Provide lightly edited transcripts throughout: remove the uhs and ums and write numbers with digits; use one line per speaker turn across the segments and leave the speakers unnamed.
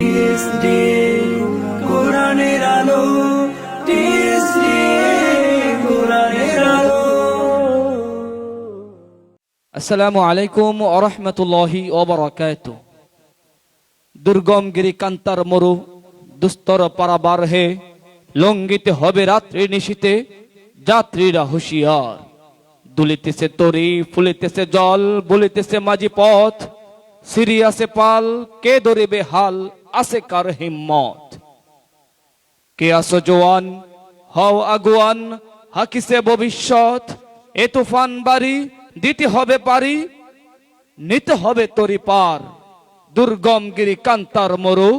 TSD কোরআনের আলো, TSD কোরআনের আলো।
আসসালামু আলাইকুম ওয়া রাহমাতুল্লাহি ওয়া বারাকাতুহু। দুর্গম গিরি কান্তার মরু দুস্তর পারাবার হে, লঙ্ঘিতে হবে রাত্রি নিশীতে যাত্রীরা হুঁশিয়ার। দুলিতেছে তরি ফুলিতেছে জল, বলিতেছে মাঝি পথ, সিরিয়াসে পাল কে ধরিবে হাল, আছে কার হিম্মত। কে আসো জোয়ান হও আগুয়ান, হাকিসে ভবিষ্যৎ। এ তুফান বাড়ি দিতে হবে পারি, নিতে হবে তরি পার। দুর্গম গিরি কান্তার মরু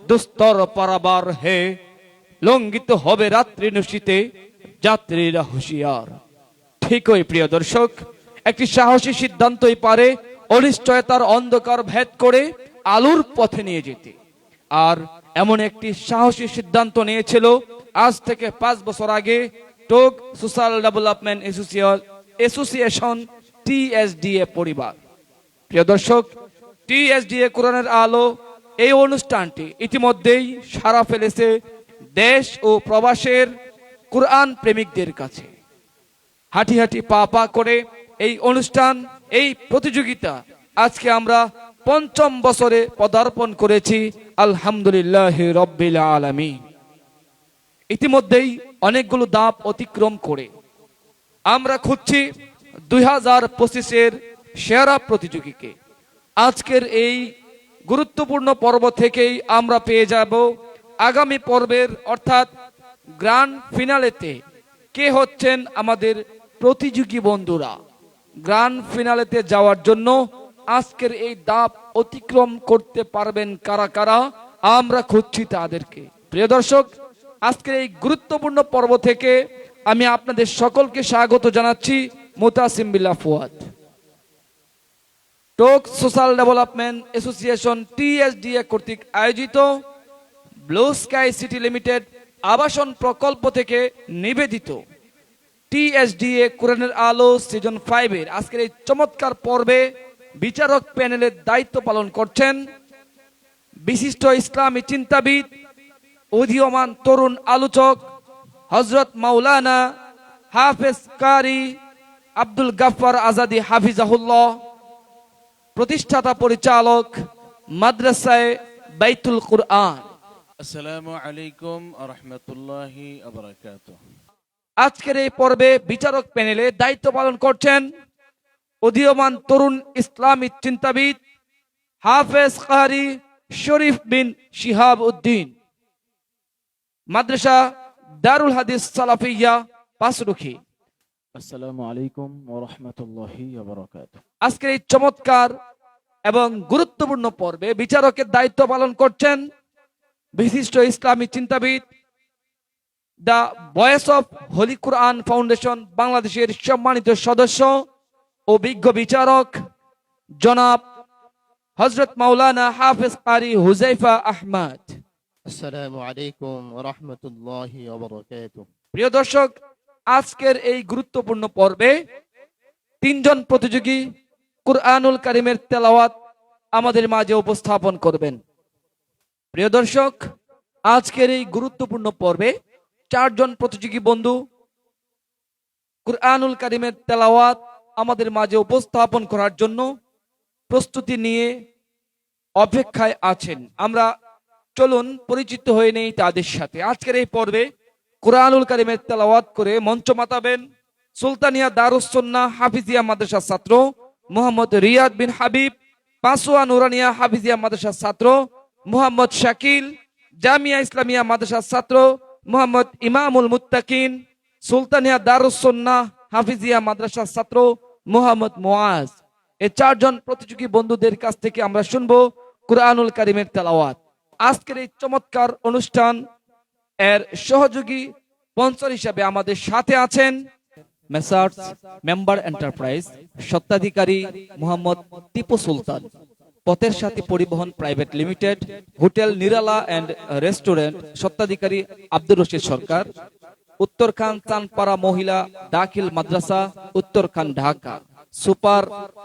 দুস্তর পারাবার হে, লঙ্ঘিত হবে রাত্রি নিশীতে যাত্রীরা হুঁশিয়ার। ঠিকই প্রিয় দর্শক, একটি সাহসী সিদ্ধান্তই পারে অনিশ্চয়তার অন্ধকার ভেদ করে আলোর পথে নিয়ে যেতে। আর এমন একটি সাহসী সিদ্ধান্ত নিয়েছিল আজ থেকে 5 বছর আগে টোক সোশ্যাল ডেভেলপমেন্ট অ্যাসোসিয়েশন টিএসডিএ পরিবার। প্রিয় দর্শক, টিএসডিএ কোরআনের আলো এই অনুষ্ঠানটি ইতিমধ্যেই সাড়া ফেলেছে দেশ ও প্রবাসের কোরআন প্রেমিকদের কাছে। হাঁটি হাঁটি পা পা করে এই অনুষ্ঠান, এই প্রতিযোগিতা আজকে আমরা 5ম বছরে পদার্পণ করেছি। আলহামদুলিল্লাহ রব্বিল আলামিন। ইতিমধ্যেই অনেকগুলো ধাপ অতিক্রম করে আমরা খুঁজছি 2025-এর সেরা প্রতিযোগীকে। আজকের এই গুরুত্বপূর্ণ পর্ব থেকেই আমরা পেয়ে যাব আগামী পর্বের অর্থাৎ গ্র্যান্ড ফিনালেতে কে হচ্ছেন আমাদের প্রতিযোগী বন্ধুরা। গ্র্যান্ড ফিনালেতে যাওয়ার জন্য আজকের এই ধাপ অতিক্রম করতে পারবেন কারা কারা, আমরা খুঁজছি তাদেরকে। প্রিয় দর্শক, আজকের এই গুরুত্বপূর্ণ পর্ব থেকে আমি আপনাদের সকলকে স্বাগত জানাচ্ছি। মুতাসিম বিল্লাহ ফুয়াদ। টোক সোশ্যাল ডেভেলপমেন্ট অ্যাসোসিয়েশন টিএসডিএ কর্তৃক আয়োজিত ব্লু স্কাই সিটি লিমিটেড আবাসন প্রকল্প থেকে নিবেদিত টিএসডিএ কোরআনের আলো সিজন 5-এর আজকের এই চমৎকার পর্বে বিচারক প্যানেলের দায়িত্ব পালন করছেন বিশিষ্ট ইসলামী চিন্তাবিদ, উদীয়মান তরুণ আলোচক হযরত মাওলানা হাফেজ কারি আব্দুল গাফফার আজাদী হাফিজাহুল্লাহ, প্রতিষ্ঠাতা পরিচালক মাদ্রাসায়ে বাইতুল কুরআন।
আসসালামু আলাইকুম ওয়া রাহমাতুল্লাহি ওয়া বারাকাতুহু।
আজকের এই পর্বে বিচারক প্যানেলে দায়িত্ব পালন করছেন উদীয়মান তরুণ ইসলামী চিন্তাবিদ হাফেজ কারি শরীফ বিন শিহাব উদ্দিন, মাদ্রাসা দারুল হাদিস সালাফিয়া পাঁচরুখি।
আসসালামু আলাইকুম ওয়া রাহমাতুল্লাহি ওয়া বারাকাতুহু।
আজকের এই চমৎকার এবং গুরুত্বপূর্ণ পর্বে বিচারকের দায়িত্ব পালন করছেন বিশিষ্ট ইসলামী চিন্তাবিদ, the voice of Holi Quran foundation বাংলাদেশের সম্মানিত সদস্য ও বিজ্ঞ বিচারক জনাব হযরত মাওলানা হাফেজ কারি হুযাইফা আহমদ।
আসসালামু আলাইকুম ওয়া রাহমাতুল্লাহি ওয়া বারাকাতুহু।
প্রিয় দর্শক, আজকের এই গুরুত্বপূর্ণ পর্বে 3 জন প্রতিযোগী কুরআনুল কারীমের তেলাওয়াত আমাদের মাঝে উপস্থাপন করবেন। প্রিয় দর্শক, আজকের এই গুরুত্বপূর্ণ পর্বে 4 জন প্রতিযোগী বন্ধু কুরআনুল কারীমের তেলাওয়াত আমাদের মাঝে উপস্থাপন করার জন্য প্রস্তুতি নিয়ে অপেক্ষায় আছেন। আমরা চলুন পরিচিত হয়ে নেই তাদের সাথে। আজকের এই পর্বে কুরআনুল কারীমের তেলাওয়াত করে মঞ্চ মাতাবেন সুলতানিয়া দারুস সুন্নাহ হাফিজিয়া মাদ্রাসার ছাত্র মোহাম্মদ রিয়াদ বিন হাবিব, পাঁচুয়া নুরানিয়া হাফিজিয়া মাদ্রাসার ছাত্র মোহাম্মদ শাকিল, জামিয়া ইসলামিয়া মাদ্রাসার ছাত্র মোহাম্মদ ইমামুল মুত্তাকিন, সুলতানিয়া দারুস সুন্নাহ হাফিজিয়া মাদ্রাসার ছাত্র মোহাম্মদ মুআজ। এই 4 জন প্রতিযোগী বন্ধুদের কাছ থেকে আমরা শুনবো কুরআনুল কারীমের তেলাওয়াত। আজকের এই চমৎকার অনুষ্ঠান এর সহযোগী স্পন্সর হিসেবে আমাদের সাথে আছেন মেসার্স মেম্বার এন্টারপ্রাইজ, স্বত্বাধিকারী মোহাম্মদ টিপু সুলতান, পথের Sathi Paribahan private limited, hotel Nirala and restaurant, স্বত্বাধিকারী আব্দুর রশিদ সরকার, উত্তরখান চানপাড়া মহিলা দাখিল মাদ্রাসা, Uttarkhan Dhaka, super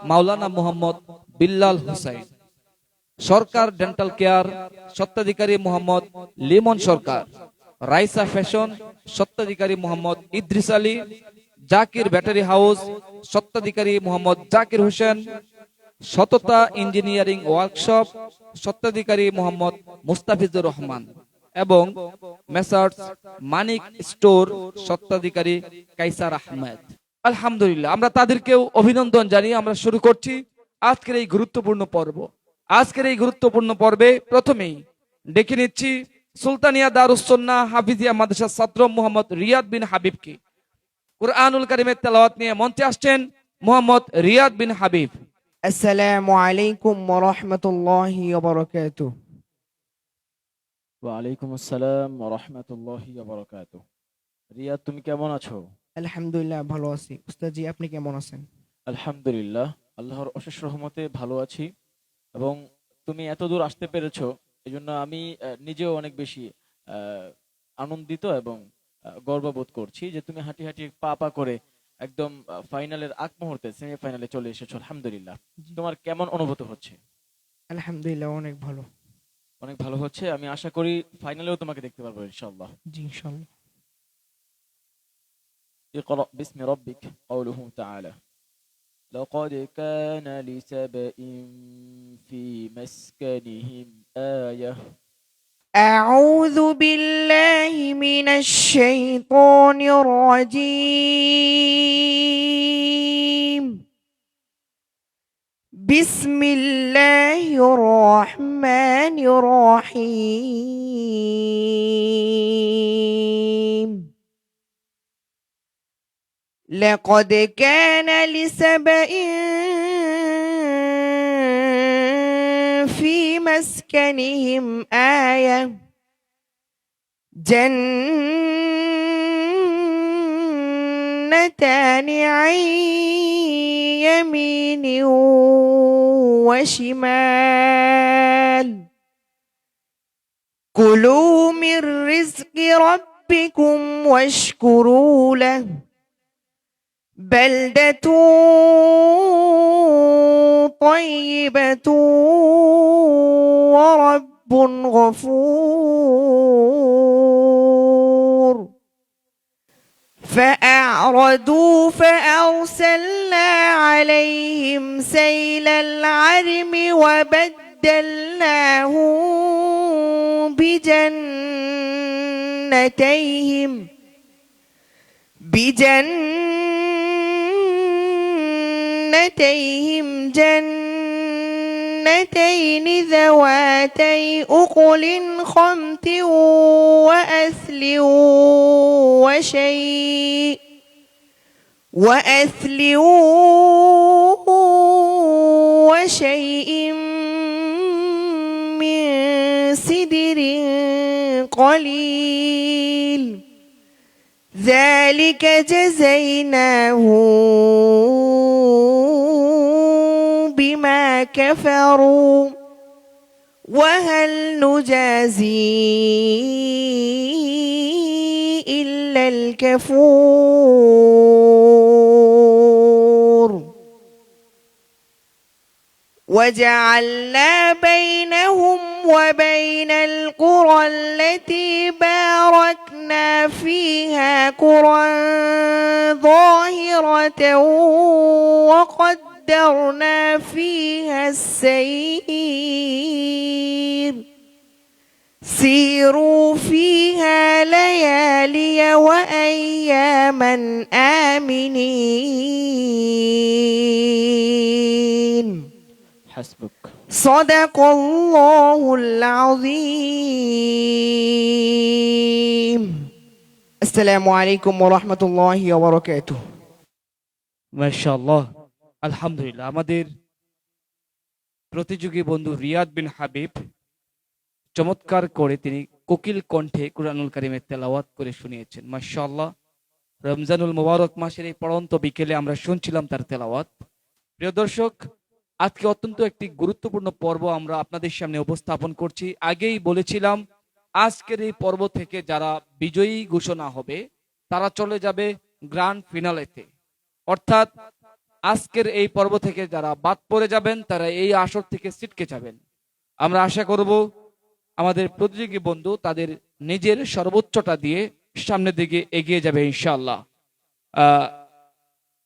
Maulana Mohammad Billal Hussain, Sarkar dental care স্বত্বাধিকারী মোহাম্মদ লিমন সরকার, রাইসা ফ্যাশন স্বত্বাধিকারী মোহাম্মদ ইদ্রিস আলী, জাকির ব্যাটারি হাউস স্বত্বাধিকারী মোহাম্মদ জাকির হোসেন, সততা ইঞ্জিনিয়ারিং ওয়ার্কশপ স্বত্বাধিকারী মোহাম্মদ মুস্তাফিজুর রহমান এবং মেসার্স মানিক স্টোর স্বত্বাধিকারী কাইসার আহমেদ। আলহামদুলিল্লাহ, আমরা তাদেরকেও অভিনন্দন জানিয়ে আমরা শুরু করছি আজকের এই গুরুত্বপূর্ণ পর্ব। আজকের এই গুরুত্বপূর্ণ পর্বে প্রথমেই ডেকে নিচ্ছি সুলতানিয়া দারুস সুন্নাহ হাফিজিয়া মাদ্রাসার ছাত্র মোহাম্মদ রিয়াদ বিন হাবিবকে। কুরআনুল কারীমের তেলাওয়াত নিয়ে মঞ্চে আসছেন মোহাম্মদ রিয়াদ বিন হাবিব।
আসসালামু আলাইকুম ওয়া রাহমাতুল্লাহি ওয়া বারাকাতুহু।
ওয়ালাইকুম আসসালাম ওয়া রাহমাতুল্লাহি ওয়া বারাকাতুহু। রিয়াদ, তুমি কেমন আছো?
আলহামদুলিল্লাহ ভালো আছি। উস্তাদ জি, আপনি কেমন আছেন?
আলহামদুলিল্লাহ, আল্লাহর অশেষ রহমতে ভালো আছি। এবং তুমি এত দূর আসতে পেরেছো, এজন্য আমি নিজেও অনেক বেশি আনন্দিত এবং গর্ববোধ করছি যে তুমি হাঁটি হাঁটি পা পা করে একদম ফাইনালের আগ মুহূর্তে সেমিফাইনালে চলে এসেছো। আলহামদুলিল্লাহ, তোমার কেমন অনুভূতি হচ্ছে?
আলহামদুলিল্লাহ অনেক ভালো।
অনেক ভালো হচ্ছে। আমি আশা করি ফাইনালেও তোমাকে দেখতে পারবো ইনশাআল্লাহ।
জি ইনশাআল্লাহ।
اقرأ باسم ربك قوله تعالى لقد كان لسبإ في مسكنهم آية
أعوذ بالله من الشيطان الرجيم. بسم الله الرحمن الرحيم. لقد كان لسبإ في مسكنهم آية جنتان عن يمين وشمال كلوا من رزق ربكم واشكروا له بلدة طيبة ورب غفور. فأعرضوا فأرسلنا عليهم سيل العرم وبدلناهم بجنتين جنتين ذواتي أكل خمط وأثل وشيء من سدر قليل ذلك جزيناهم بما كفروا وهل نجازي إلا الكفور. وجعلنا بينهم وبين القرى التي باركنا فيها قرى ظاهرة وقدرنا فيها السير سيروا فيها ليالي وأياما آمنين.
حسبك.
صدق الله العظيم. السلام عليكم ورحمة الله وبركاته.
মাশাআল্লাহ, আলহামদুলিল্লাহ, আমাদের প্রতিযোগী বন্ধু রিয়াদ বিন হাবিব চমৎকার করে তিনি কোকিল কণ্ঠে কুরআনুল কারীমের তেলাওয়াত করে শুনিয়েছেন। মাশাআল্লাহ, রমজানুল মুবারক মাসের এই পড়ন্ত বিকেলে আমরা শুনছিলাম তার তেলাওয়াত। প্রিয় দর্শক, আজকে অত্যন্ত একটি গুরুত্বপূর্ণ পর্ব আমরা আপনাদের সামনে উপস্থাপন করছি। আগেই বলেছিলাম আজকের এই পর্ব থেকে যারা বিজয়ী ঘোষণা হবে তারা চলে যাবে গ্র্যান্ড ফিনালেতে, অর্থাৎ আজকের এই পর্ব থেকে যারা বাদ পড়ে যাবেন তারা এই আসর থেকে ছিটকে যাবেন। আমরা আশা করব আমাদের প্রতিযোগী বন্ধু তাদের নিজের সর্বোচ্চটা দিয়ে সামনের দিকে এগিয়ে যাবে ইনশাআল্লাহ।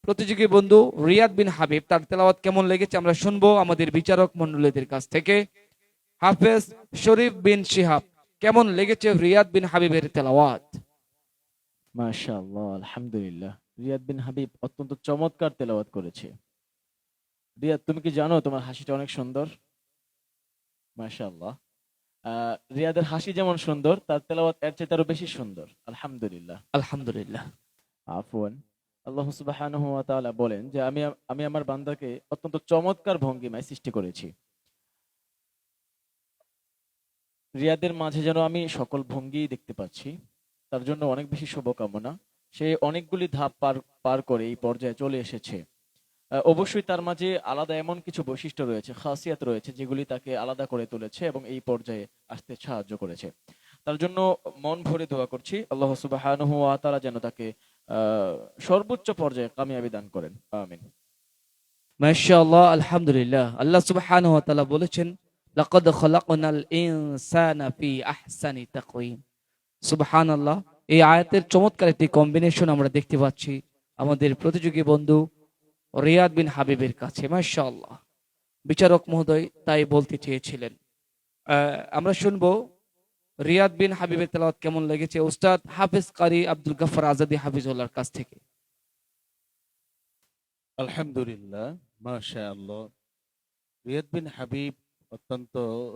প্রতিযোগী বন্ধু রিয়াদ বিন হাবিব, তার তেলাওয়াত কেমন লেগেছে আমরা শুনবো আমাদের বিচারক মণ্ডলীদের কাছ থেকে। হাফেজ শরীফ বিন শিহাব, কেমন লেগেছে রিয়াদ বিন হাবিবের তেলাওয়াত?
মাশাআল্লাহ, আলহামদুলিল্লাহ। রিয়াদ বিন হাবিব অত্যন্ত চমৎকার তেলাওয়াত করেছে। রিয়াদ, তুমি কি জানো তোমার হাসিটা অনেক সুন্দর? মাশাআল্লাহ। রিয়াদের হাসি যেমন সুন্দর, তার তেলাওয়াত এর চেয়ে আরো বেশি সুন্দর। আলহামদুলিল্লাহ।
আলহামদুলিল্লাহ।
আফওয়ান। আল্লাহ সুবহানাহু ওয়া তাআলা বলেন যে আমি আমার বান্দাকে অত্যন্ত চমৎকার ভঙ্গিমায় সৃষ্টি করেছি। রিয়াদের মাঝে যেন আমি সকল ভঙ্গি দেখতে পাচ্ছি, তার জন্য অনেক বেশি শুভকামনা। সে অনেকগুলি ধাপ পার করে এই পর্যায়ে চলে এসেছে। অবশ্যই তার মাঝে আলাদা এমন কিছু বৈশিষ্ট্য রয়েছে, খাসিয়াত রয়েছে, যেগুলি তাকে আলাদা করে তুলেছে এবং এই পর্যায়ে আসতে সাহায্য করেছে। তার জন্য মন ভরে দোয়া করছি আল্লাহ সুবহানাহু ওয়া তাআলা যেন তাকে সর্বোচ্চ পর্যায়ে কামিয়াবি দান করেন। আমিন।
মাশাআল্লাহ, আলহামদুলিল্লাহ। আল্লাহ সুবহানাহু ওয়া তাআলা বলেছেন, লাকাদ খালাকনাল ইনসানা ফি আহসানি তাকওয়িম। সুবহানাল্লাহ। এই আয়াতের চমৎকার একটি কম্বিনেশন আমরা দেখতে পাচ্ছি আমাদের প্রতিযোগী বন্ধু রিয়াদ বিন হাবিবের কাছে। মাশাআল্লাহ, বিচারক মহোদয় তাই বলতে চেয়েছিলেন। আমরা শুনবো রিয়াদ বিন হাবিবের তেলাওয়াত কেমন লেগেছে উস্তাদ হাফেজ কারি আব্দুল গফফার আজাদী হাফিজুল্লাহর কাছ থেকে।
আলহামদুলিল্লাহ, মাশাআল্লাহ। রিয়াদ বিন হাবিব অত্যন্ত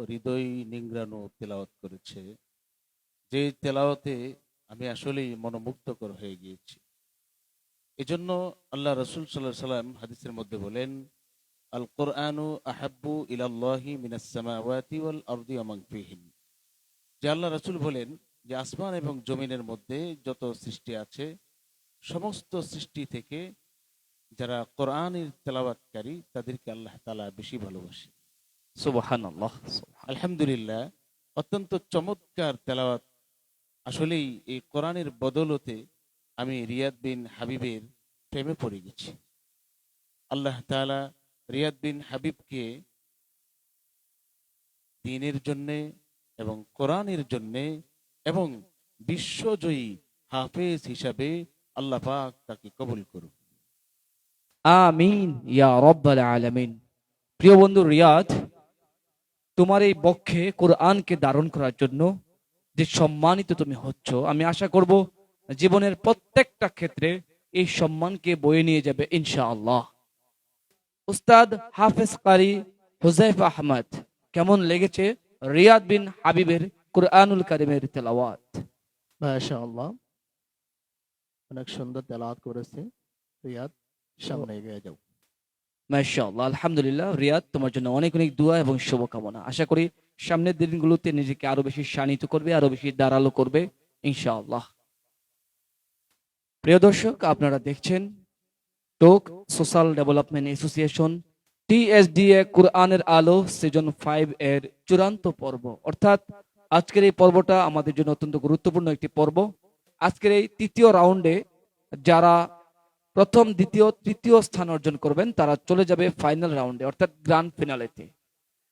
হৃদয় নিংড়ানো তেলাওয়াত করেছে, যে তেলাওয়াতে আমি আসলেই মনোমুগ্ধকর হয়ে গিয়েছি। এজন্য আল্লাহ রাসূল সাল্লাল্লাহু আলাইহি সাল্লাম হাদিসের মধ্যে বলেন, আল কোরআনু আহাব্বু ইলাল্লাহি মিনাস সামাওয়াতি ওয়াল আরদি ওয়া মান ফিহিন। যে আল্লাহ রাসূল বলেন যে আসমান এবং জমিনের মধ্যে যত সৃষ্টি আছে, সমস্ত সৃষ্টি থেকে যারা কোরআনের তেলাওয়াতকারী তাদেরকে আল্লাহ তাআলা বেশি ভালোবাসে।
সুবহানাল্লাহ।
আলহামদুলিল্লাহ, অত্যন্ত চমৎকার তেলাওয়াত। আসলেই এই কোরআনের বদৌলতে আমি রিয়াদ বিন হাবিবের প্রেমে পড়ে গেছি। আল্লাহ তাআলা রিয়াদ বিন হাবিবকে দ্বীনের জন্যে এবং কোরআনের জন্যে এবং বিশ্বজয়ী হাফেজ হিসাবে আল্লাহ পাক তাকে কবুল করুন।
আমিন ইয়া রাব্বাল আলামিন। প্রিয় বন্ধু রিয়াদ, তোমার এই বক্ষে কোরআনকে ধারণ করার জন্য যে সম্মানিত তুমি হচ্ছ, আমি আশা করব জীবনের প্রত্যেকটা ক্ষেত্রে এই সম্মানকে বয়ে নিয়ে যাবে ইনশাআল্লাহ। উস্তাদ হাফেজ কারি হুযায়ফা আহমদ, কেমন লেগেছে রিয়াদ বিন হাবিবের কুরআনুল কারীমের তেলাওয়াত?
মাশাআল্লাহ, অনেক সুন্দর তেলাওয়াত করেছে। রিয়াদ, সামনে এগিয়ে যাও।
মাশাআল্লাহ, আলহামদুলিল্লাহ। রিয়াদ, তোমার জন্য অনেক অনেক দোয়া এবং শুভকামনা। আশা করি সামনের দিনগুলোতে নিজেকে আরো বেশি শানিত করবে, আরো বেশি দাঁড়ালো করবে ইনশাআল্লাহ। প্রিয় দর্শক, আপনারা দেখছেন টোক সোশ্যাল ডেভেলপমেন্ট অ্যাসোসিয়েশন TSDA কুরআনের আলো সিজন 5 এর চূড়ান্ত পর্ব, অর্থাৎ আজকের এই পর্বটা আমাদের জন্য অত্যন্ত গুরুত্বপূর্ণ একটি পর্ব। আজকের এই তৃতীয় রাউন্ডে যারা প্রথম, দ্বিতীয়, তৃতীয় স্থান অর্জন করবেন তারা চলে যাবে ফাইনাল রাউন্ডে, অর্থাৎ গ্র্যান্ড ফিনালেতে।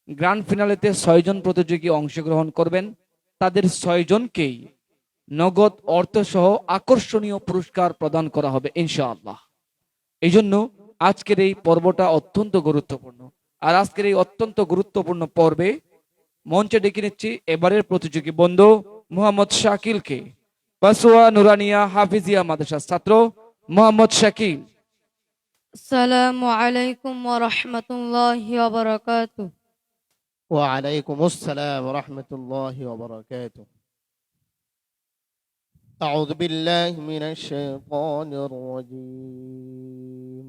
গ্র্যান্ড ফিনালেতে 6 জন প্রতিযোগী অংশগ্রহণ করবেন। তাদের 6 জনকেই নগদ অর্থসহ আকর্ষণীয় পুরস্কার প্রদান করা হবে ইনশাআল্লাহ। এই জন্য আজকের এই পর্বটা অত্যন্ত গুরুত্বপূর্ণ। আর আজকের এই অত্যন্ত গুরুত্বপূর্ণ পর্বে মঞ্চে ডেকে নিচ্ছি এবারের প্রতিযোগী বন্ধু মোহাম্মদ শাকিলকে। পাসোয়া নুরানিয়া হাফিজিয়া মাদ্রাসার ছাত্র মোহাম্মদ শাকিল।
আসসালামু আলাইকুম ওয়া রাহমাতুল্লাহি ওয়া বারাকাতুহু।
وعليكم السلام ورحمة الله وبركاته. أعوذ بالله من الشيطان الرجيم.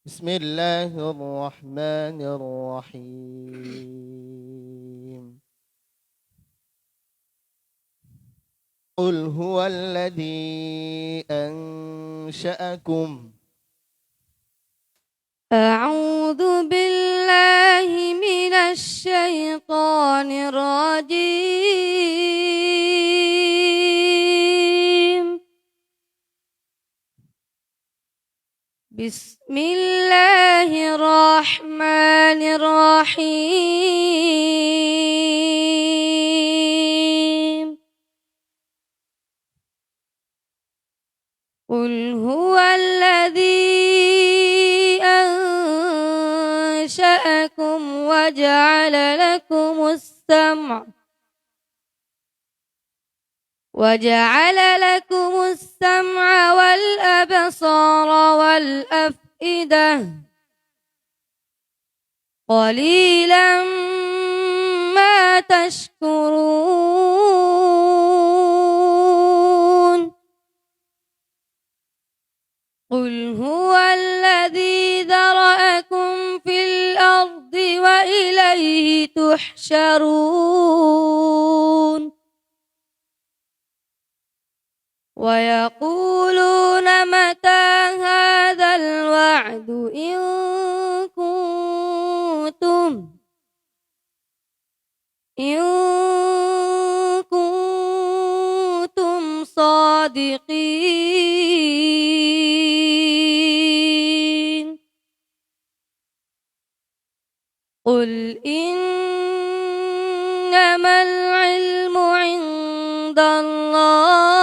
بسم الله الرحمن الرحيم. قل هو الذي أنشأكم.
أعوذ بالله من الشيطان الرجيم. بسم الله الرحمن الرحيم قل هو الذي أنشأكم وجعل لكم السمع والأبصار والأفئدة قليلا ما تشكرون قل هو الذي ذرأكم في الأرض وإليه تحشرون ويقولون متى هذا الوعد إن كنتم صادقين قل إنما العلم عند الله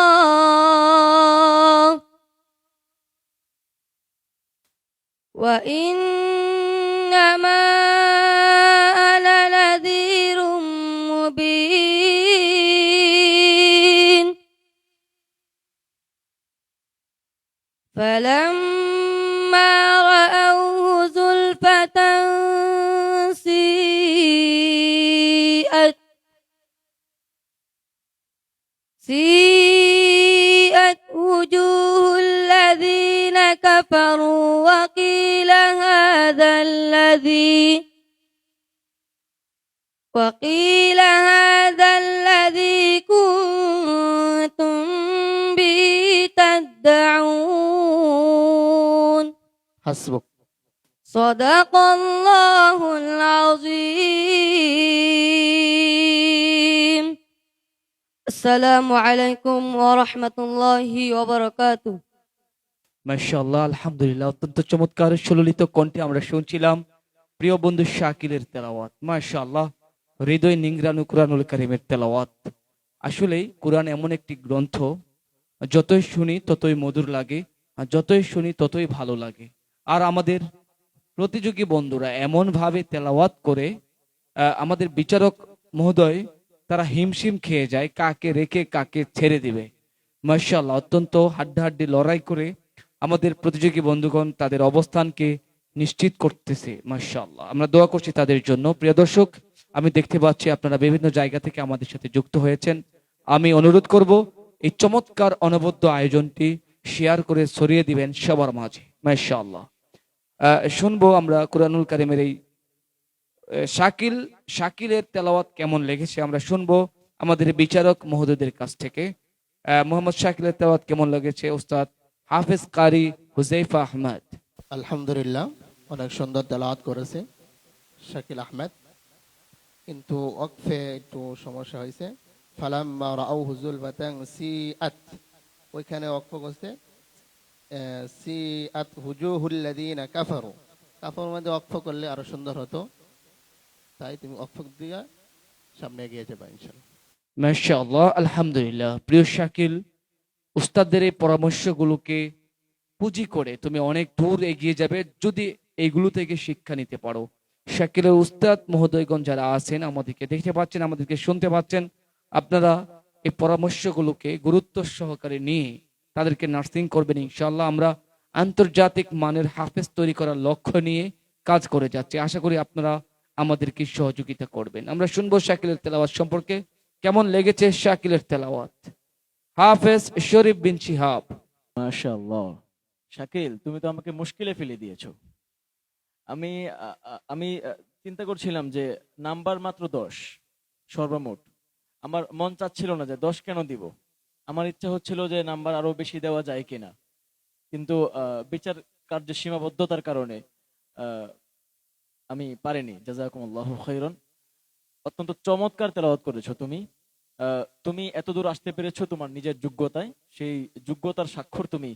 وإنما أنا نذير مبين فلما رأوه زلفة سيئت وجوه الذين كفروا وقيل هذا الذي كنتم به تدعون
حسبك.
صدق الله العظيم السلام عليكم ورحمة الله وبركاته
মাশাআল্লাহ, আলহামদুলিল্লাহ। অত্যন্ত চমৎকার সুললিত কণ্ঠে আমরা শুনছিলাম প্রিয় বন্ধু শাকিলের তেলাওয়াত। মাশাআল্লাহ, হৃদয় নিংড়ানো কুরআনুল কারীমের তেলাওয়াত। আসলেই কুরআন এমন একটি গ্রন্থ, যতই শুনি ততই মধুর লাগে, আর যতই শুনি ততই ভালো লাগে। আর আমাদের প্রতিযোগী বন্ধুরা এমন ভাবে তেলাওয়াত করে, আমাদের বিচারক মহোদয় তারা হিমশিম খেয়ে যায় কাকে রেখে কাকে ছেড়ে দিবে। মাশাআল্লাহ, অত্যন্ত হাড্ডাহাড্ডি লড়াই করে আমাদের প্রতিযোগী বন্ধুগণ তাদের অবস্থানকে নিশ্চিত করতেছে। মাশাআল্লাহ, আমরা দোয়া করছি তাদের জন্য। প্রিয় দর্শক, আমি দেখতে পাচ্ছি আপনারা বিভিন্ন জায়গা থেকে আমাদের সাথে যুক্ত হয়েছেন। আমি অনুরোধ করব এই চমৎকার অনবদ্য আয়োজনটি শেয়ার করে ছড়িয়ে দিবেন সবার মাঝে। মাশাআল্লাহ, শুনবো আমরা কুরআনুল কারীমের এই শাকিলের তেলাওয়াত কেমন লেগেছে আমরা শুনবো আমাদের বিচারক মহোদয়দের কাছ থেকে। মোহাম্মদ শাকিলের তেলাওয়াত কেমন লেগেছে উস্তাদ হাফেজ কারি হুজাইফা আহমদ?
আলহামদুলিল্লাহ, অনেক সুন্দর তেলাওয়াত করেছে শাকিল আহমেদ, কিন্তু ওয়াকফে একটু সমস্যা হয়েছে। ফালাম্মা রাআউহু যুলফাতান সিআত, ওইখানে ওয়াকফ করছে সিআত হুজুহুল লাযিনা কাফারু। কাফার মধ্যে ওয়াকফ করলে আরো সুন্দর হতো, তাই তুমি ওয়াকফ দিয়ে সামনে এগিয়ে যাবে ইনশাআল্লাহ।
মাশাআল্লাহ, আলহামদুলিল্লাহ। প্রিয় শাকিল, উস্তাদদের এই পরামর্শগুলোকে পুঁজি করে তুমি অনেক দূর এগিয়ে যাবে যদি এইগুলো থেকে শিক্ষা নিতে পারো। শাকিলের উস্তাদ মহোদয়গণ যারা আছেন, আমাদেরকে দেখতে পাচ্ছেন, আমাদেরকে শুনতে পাচ্ছেন, আপনারা এই পরামর্শগুলোকে গুরুত্ব সহকারে নিয়ে তাদেরকে নার্সিং করবেন ইনশাআল্লাহ। আমরা আন্তর্জাতিক মানের হাফেজ তৈরি করার লক্ষ্য নিয়ে কাজ করে যাচ্ছি। আশা করি আপনারা আমাদেরকে সহযোগিতা করবেন। আমরা শুনবো শাকিলের তেলাওয়াত সম্পর্কে। কেমন লেগেছে শাকিলের তেলাওয়াত? হাফেজ শরীফ বিন শিহাব।
মাশাআল্লাহ, শাকিল তুমি তো আমাকে মুশকিলে ফেলে দিয়েছো। আমি আমি চিন্তা করছিলাম যে নাম্বার মাত্র 10 সর্বমোট। আমার মন চাচ্ছিল না যে 10 কেন দিব, আমার ইচ্ছা হচ্ছিল যে নাম্বার আরো বেশি দেওয়া যায় কিনা, কিন্তু বিচার কার্যের সীমাবদ্ধতার কারণে আমি পারিনি। জাযাকুমুল্লাহু খাইরান। অত্যন্ত চমৎকার তেলাওয়াত করেছো তুমি। তুমি এত দূর আসতে পেরেছো তোমার নিজের যোগ্যতায়, সেই যোগ্যতার স্বাক্ষর তুমি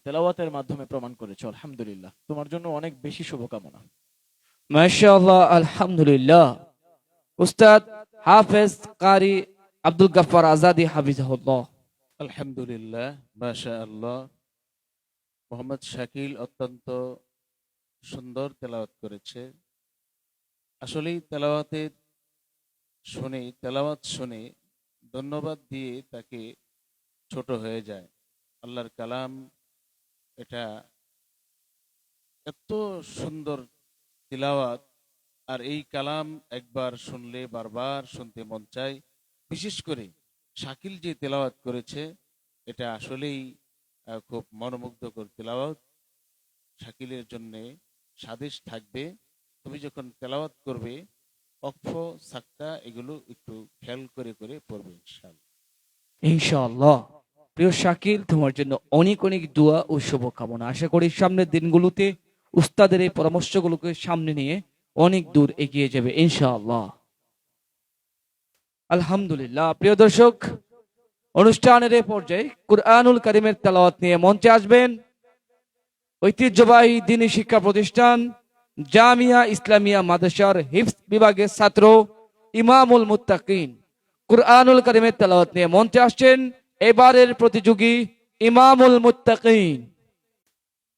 তেলাওয়াতের মাধ্যমে প্রমাণ করেছো। আলহামদুলিল্লাহ, তোমার জন্য অনেক বেশি শুভকামনা।
মাশাআল্লাহ, আলহামদুলিল্লাহ। উস্তাদ হাফেজ কারি আব্দুল গাফফার আজাদি হাফিজাহুল্লাহ।
আলহামদুলিল্লাহ, মাশা আল্লাহ। মোহাম্মদ শাকিল অত্যন্ত সুন্দর তেলাওয়াত করেছে। আসলেই তেলাওয়াত শুনে ধন্যবাদ দিয়ে তাকে ছোট হয়ে যায়। আল্লাহর কালাম এটা এত সুন্দর তিলাওয়াত, আর এই কালাম একবার শুনলে বারবার শুনতে মন চায়। বিশেষ করে শাকিল যে তেলাওয়াত করেছে এটা আসলেই খুব মনোমুগ্ধকর তেলাওয়াত। শাকিলের জন্য সাদেশ থাকবে, তুমি যখন তেলাওয়াত করবে অক্ফ সাক্তা এগুলো একটু খেয়াল করে করে পড়বে ইনশাআল্লাহ।
ইনশাআল্লাহ। প্রিয় শাকিল, তোমার জন্য অনেক অনেক দোয়া ও শুভকামনা। আশা করি সামনের দিনগুলোতে উস্তাদের এই পরামর্শগুলোকে সামনে নিয়ে অনেক দূর এগিয়ে যাবে ইনশাআল্লাহ। আলহামদুলিল্লাহ। প্রিয় দর্শক, অনুষ্ঠানের এই পর্যায়ে কুরআনুল কারীমের তেলাওয়াত নিয়ে মঞ্চে আসবেন ঐতিহ্যবাহী দ্বীনি শিক্ষা প্রতিষ্ঠান জামিয়া ইসলামিয়া মাদ্রাসার হিফজ বিভাগের ছাত্র ইমামুল মুত্তাকিন। কুরআনুল কারীমের তেলাওয়াত নিয়ে মঞ্চে আসছেন এবারের প্রতিযোগী ইমামুল মুত্তাকিন।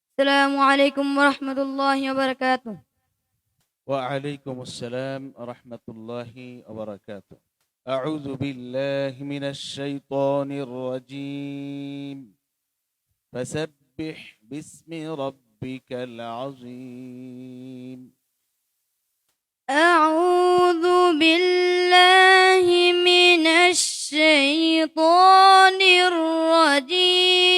আসসালামু আলাইকুম ওয়া রাহমাতুল্লাহি ওয়া বারাকাতুহু।
وعليكم السلام ورحمة الله وبركاته. أعوذ بالله من الشيطان الرجيم. فسبح باسم ربك العظيم.
أعوذ بالله من الشيطان الرجيم.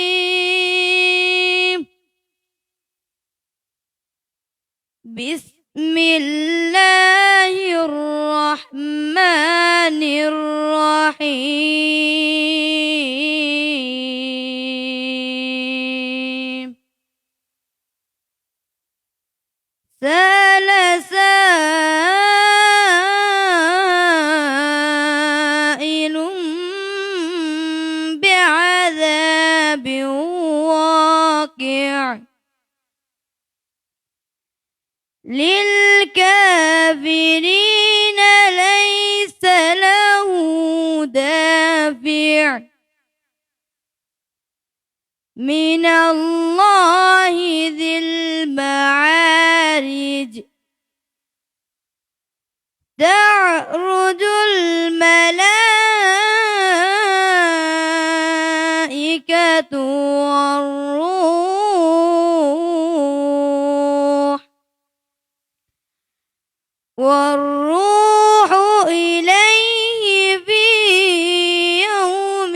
بسم الله الرحمن الرحيم. سأل سائل بعذاب واقع للكافرين ليس له دافع من الله ذي المعارج. تعرج الملائكة والروح إليه في يوم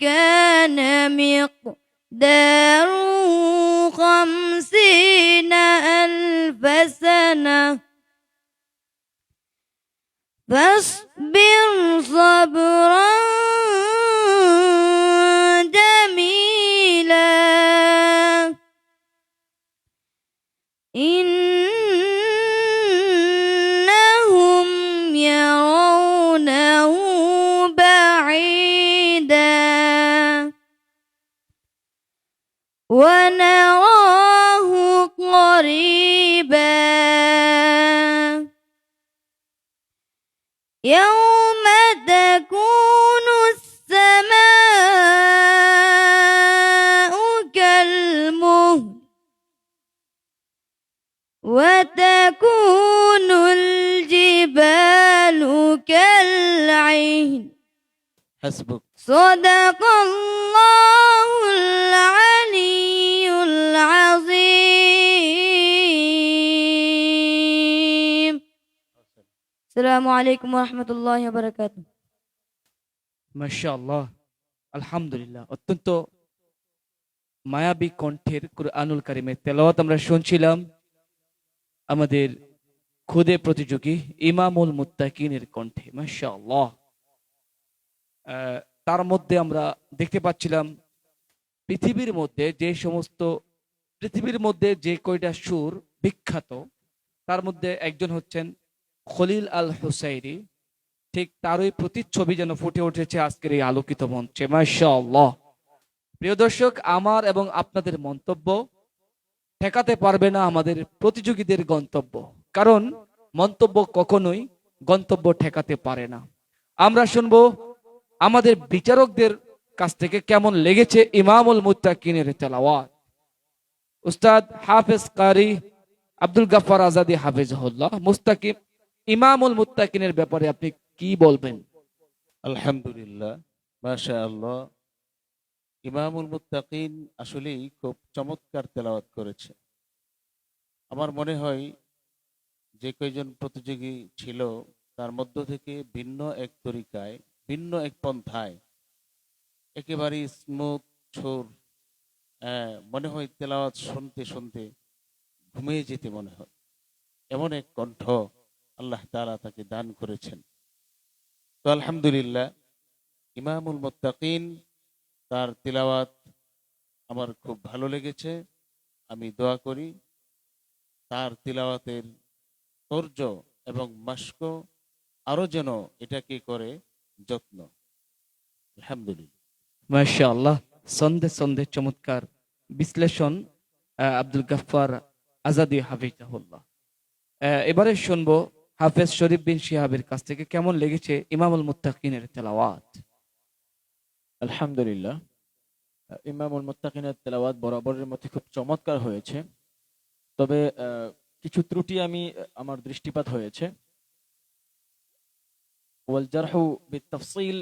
كان مقداره 50,000 سنة. فاصبر صبرا جميلا إنهم يرونه بعيدا ونراه قريبا. يوم تكون السماء كالمهل وتكون الجبال كالعهن.
حسبك.
صدق الله العلي العظيم. السلام عليكم ورحمة الله وبركاته.
মাশাআল্লাহ, আলহামদুলিল্লাহ। অত্যন্ত মায়াবী কণ্ঠের কুরআনুল কারীমের তেলাওয়াত আমরা শুনছিলাম আমাদের খুদে প্রতিযোগী ইমামুল মুত্তাকিনের কণ্ঠে। মাশাআল্লাহ। তার মধ্যে আমরা দেখতে পাচ্ছিলাম পৃথিবীর মধ্যে যে কয়টা সুর বিখ্যাত তার মধ্যে একজন হচ্ছেন খলিল আল হুসাইরি। ঠিক তারই প্রতিচ্ছবি যেন ফুটে উঠেছে আজকের এই আলোকিত মঞ্চে। মাশাআল্লাহ। প্রিয় দর্শক, আমার এবং আপনাদের মন্তব্য ঠেকাতে পারবে না আমাদের প্রতিযোগীদের গন্তব্য, কারণ মন্তব্য কখনোই গন্তব্য ঠেকাতে পারে না। আমরা শুনবো আমাদের বিচারকদের কাছ থেকে কেমন লেগেছে ইমামুল মুত্তাকিনের তেলাওয়াত। উস্তাদ হাফেজ কারি আব্দুল গাফফার আজাদি হাফেজহুল্লাহ, মুস্তাকিম ইমামুল মুত্তাকিনের ব্যাপারে আপনি কি বলবেন?
আলহামদুলিল্লাহ, মাশাআল্লাহ। ইমামুল মুত্তাকিন আসলেই খুব চমৎকার তেলাওয়াত করেছে। আমার মনে হয় যে কয়জন প্রতিযোগী ছিল তার মধ্য থেকে ভিন্ন এক তরিকায়, ভিন্ন এক পন্থায় একেবারে স্মুথ সুর, মনে হয় তেলাওয়াত শুনতে শুনতে ঘুমিয়ে যেতে মনে হয়, এমন এক কণ্ঠ আল্লাহ তাআলা তাকে দান করেছেন। তো আলহামদুলিল্লাহ, ইমামুল মুত্তাকিন তার তিলাওয়াত আমার খুব ভালো লেগেছে। আমি দোয়া করি তার তিলাওয়াতের তর্জ এবং মাস্ক আরো যেন এটাকে করে যত্ন। আলহামদুলিল্লাহ।
মাশাআল্লাহ, সন্ধে সন্ধে চমৎকার বিশ্লেষণ আব্দুল গাফফার আজাদি হাফিজাহুল্লাহ। এবারে শুনবো হাফেজ শরীফ বিন শিহাবের কাছ থেকে কেমন লেগেছে ইমামুল মুত্তাকিনের তেলাওয়াত।
আলহামদুলিল্লাহ, ইমামুল মুত্তাকিনের তেলাওয়াত বরাবরের মধ্যে খুব চমৎকার হয়েছে। তবে কিছু ত্রুটি আমার দৃষ্টিপাত হয়েছে। ওয়াল জারহু বিতাফসীল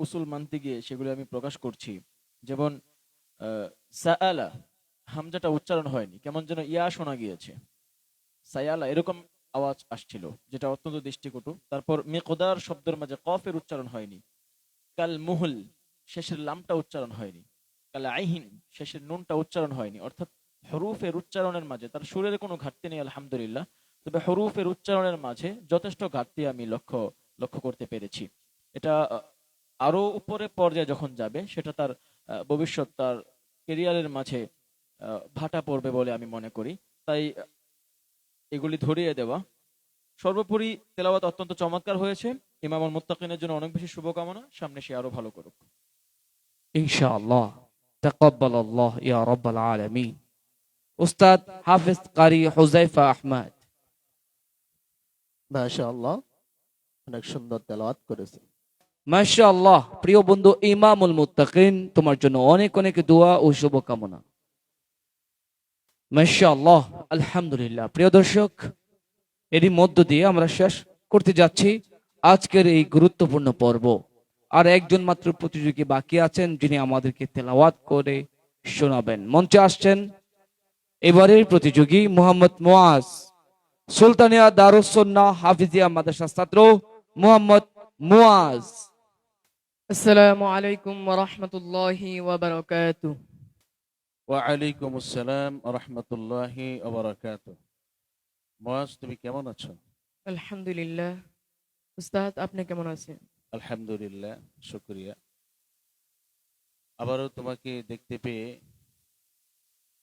উসুল মানতে গিয়ে সেগুলো আমি প্রকাশ করছি। যেমন সাআলা, হামজাটা উচ্চারণ হয়নি, কেমন যেন ইয়া শোনা গিয়েছে। সায়ালা এরকম আওয়াজ আসছিল, যেটা অত্যন্ত দৃষ্টিকটু। তারপর মিকদার শব্দের মাঝে কফের উচ্চারণ হয়নি। কাল মুহুল, শেষের লামটা উচ্চারণ হয়নি। কাল আইহিন, শেষের নুনটা উচ্চারণ হয়নি। অর্থাৎ হরুফের উচ্চারণের মাঝে তার সুরের কোনো ঘাটতি নেই আলহামদুলিল্লাহ, তবে হরুফের উচ্চারণের মাঝে যথেষ্ট ঘাটতি আমি লক্ষ্য করতে পেরেছি। এটা আরো উপরে পর্যায়ে যখন যাবে সেটা তার ভবিষ্যৎ, তার কেরিয়ারের মাঝে ভাটা পড়বে বলে আমি মনে করি। তাই এগুলি ধরিয়ে দেওয়া। সর্বোপরি তেলাওয়াত অত্যন্ত চমৎকার হয়েছে। ইমামুল মুত্তাকিনের জন্য অনেক বেশি শুভকামনা, সামনে সে আরো ভালো করুক
ইনশাআল্লাহ। তাকাব্বালাল্লাহ ইয়া রাব্বাল আলামিন। উস্তাদ হাফেজ কারি হুযায়ফা আহমদ।
মাশাআল্লাহ, অনেক সুন্দর তেলাওয়াত করেছে।
মাশাআল্লাহ। প্রিয় বন্ধু ইমামুল মুত্তাকিন, তোমার জন্য অনেক অনেক দোয়া ও শুভকামনা। মাশাআল্লাহ, আলহামদুলিল্লাহ। প্রিয় দর্শক, এরই মধ্য দিয়ে আমরা শেষ করতে যাচ্ছি আজকের এই গুরুত্বপূর্ণ পর্ব। আর একজন মাত্র প্রতিযোগী বাকি আছেন, যিনি আমাদেরকে তেলাওয়াত করে শোনাবেন। মঞ্চে আসছেন এবারের প্রতিযোগী মোহাম্মদ মুআজ, সুলতানিয়া দারুস সুন্নাহ হাফিজিয়া মাদ্রাসার ছাত্র মোহাম্মদ মুআজ।
আসসালামু আলাইকুম ওয়া রাহমাতুল্লাহি ওয়া বারাকাতুহু।
ওয়া আলাইকুম আসসালাম ওয়া রাহমাতুল্লাহি ওয়া বারাকাতুহু। মুআজ, তুমি কেমন আছো?
আলহামদুলিল্লাহ। উস্তাদ, আপনি কেমন আছেন?
আলহামদুলিল্লাহ, শুকরিয়া। আবারও তোমাকে দেখতে পেয়ে